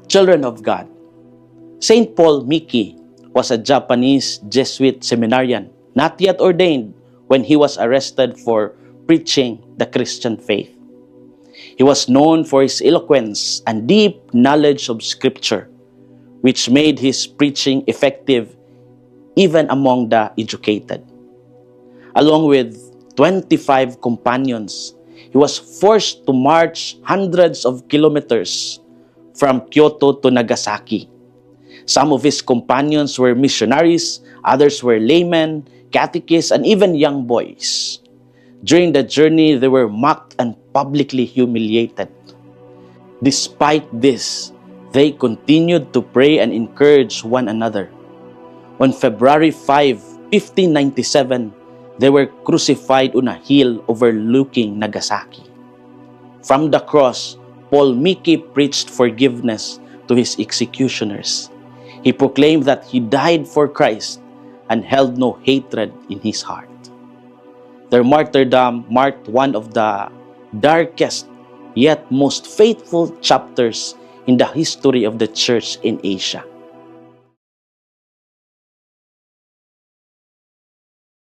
Children of God, Saint Paul Miki was a Japanese Jesuit seminarian, not yet ordained when he was arrested for preaching the Christian faith. He was known for his eloquence and deep knowledge of Scripture, which made his preaching effective even among the educated. Along with 25 companions, he was forced to march hundreds of kilometers from Kyoto to Nagasaki. Some of his companions were missionaries, others were laymen, catechists, and even young boys. During the journey, they were mocked and publicly humiliated. Despite this, they continued to pray and encourage one another. On February 5, 1597, they were crucified on a hill overlooking Nagasaki. From the cross, Paul Miki preached forgiveness to his executioners. He proclaimed that he died for Christ and held no hatred in his heart. Their martyrdom marked one of the darkest yet most faithful chapters in the history of the church in Asia.